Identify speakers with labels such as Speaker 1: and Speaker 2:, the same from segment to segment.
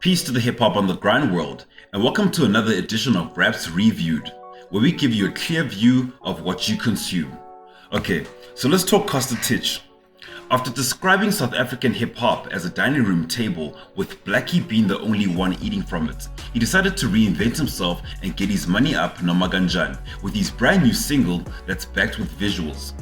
Speaker 1: Peace to the hip hop on the grind world, and welcome to another edition of Raps Reviewed, where we give you a clear view of what you consume. Okay, so let's talk Costa Tich. After describing South African hip hop as a dining room table, with Blackie being the only one eating from it, he decided to reinvent himself and get his money up Nomakanjani with his brand new single that's backed with visuals.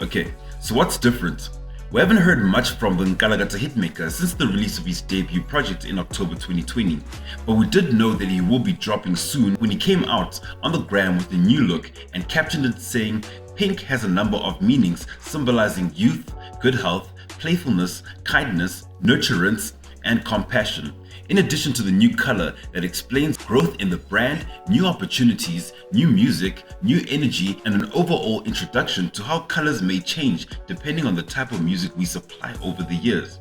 Speaker 1: Okay, so what's different? We haven't heard much from the Nkalakata hitmaker since the release of his debut project in October 2020, but we did know that he will be dropping soon when he came out on the gram with a new look and captioned it saying, "Pink has a number of meanings symbolizing youth, good health, playfulness, kindness, nurturance, and compassion. In addition to the new color that explains growth in the brand, new opportunities, new music, new energy, and an overall introduction to how colors may change depending on the type of music we supply over the years."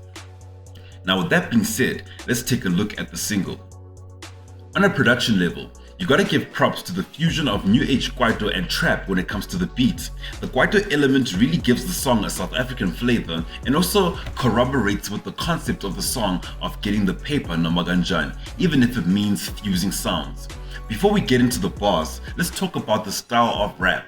Speaker 1: Now with that being said, let's take a look at the single. On a production level, you gotta give props to the fusion of new age kwaito and trap when it comes to the beat. The kwaito element really gives the song a South African flavor and also corroborates with the concept of the song of getting the paper Nomakanjani, even if it means fusing sounds. Before we get into the bars, let's talk about the style of rap.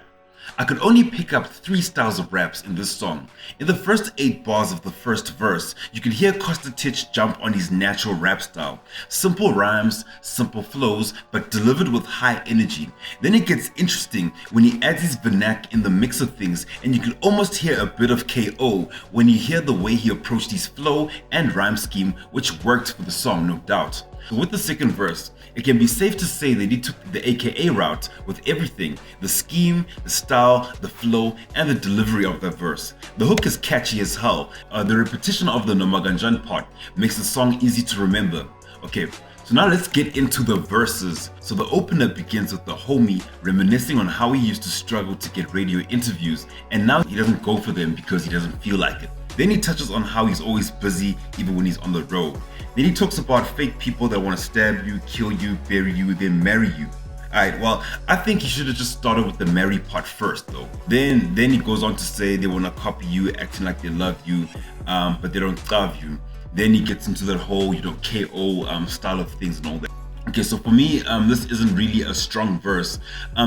Speaker 1: I could only pick up 3 styles of raps in this song. In the first 8 bars of the first verse, you can hear Costa Tich jump on his natural rap style. Simple rhymes, simple flows, but delivered with high energy. Then it gets interesting when he adds his vernac in the mix of things, and you can almost hear a bit of KO when you hear the way he approached his flow and rhyme scheme, which worked for the song, no doubt. With the second verse, it can be safe to say that he took the AKA route with everything: the scheme, the style, the flow, and the delivery of that verse. The hook is catchy as hell. The repetition of the Nomakanjani part makes the song easy to remember. Okay, so now let's get into the verses. So the opener begins with the homie reminiscing on how he used to struggle to get radio interviews, and now he doesn't go for them because he doesn't feel like it. Then he touches on how he's always busy even when he's on the road. Then he talks about fake people that want to stab you, kill you, bury you, then marry you. Alright, well, I think he should have just started with the marry part first though. Then he goes on to say they want to copy you, acting like they love you, but they don't love you. Then he gets into that whole, KO style of things and all that. Okay, so for me, this isn't really a strong verse,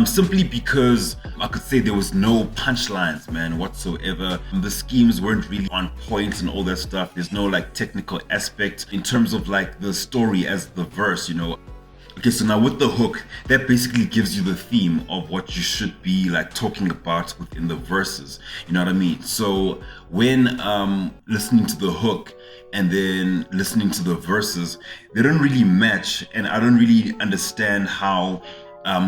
Speaker 1: simply because I could say there was no punchlines, man, whatsoever. The schemes weren't really on point and all that stuff. There's no technical aspect in terms of the story as the verse, Okay, so now with the hook, that basically gives you the theme of what you should be talking about within the verses. You know what I mean? So when listening to the hook and then listening to the verses, they don't really match, and I don't really understand how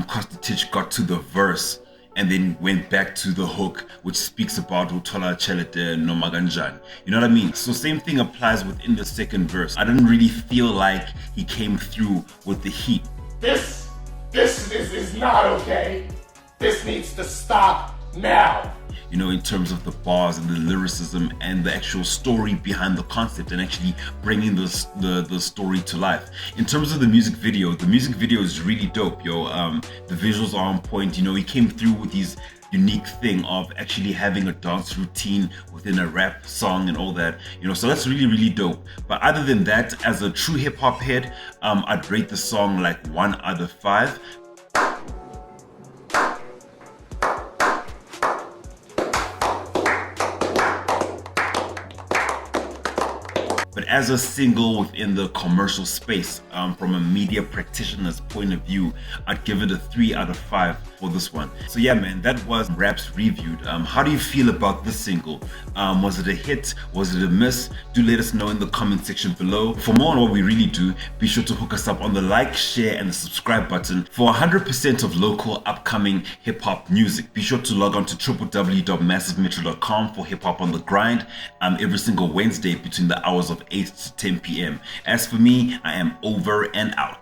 Speaker 1: Costa Tich got to the verse and then went back to the hook, which speaks about Utola Chelete Nomakanjani. You know what I mean? So same thing applies within the second verse. I didn't really feel like he came through with the heat.
Speaker 2: This is not okay. This needs to stop now.
Speaker 1: In terms of the bars and the lyricism and the actual story behind the concept and actually bringing the story to life. In terms of the music video is really dope, yo. The visuals are on point. He came through with his unique thing of actually having a dance routine within a rap song and all that, so that's really, really dope. But other than that, as a true hip hop head, I'd rate the song 1 out of 5. But as a single within the commercial space, from a media practitioner's point of view, I'd give it a 3 out of 5 for this one. So yeah, man, that was Raps Reviewed. How do you feel about this single? Was it a hit? Was it a miss? Do let us know in the comment section below. For more on what we really do, be sure to hook us up on the like, share, and the subscribe button for 100% of local upcoming hip-hop music. Be sure to log on to www.massivmetro.com for Hip Hop on the Grind every single Wednesday between the hours of 8 to 10 p.m. As for me, I am over and out.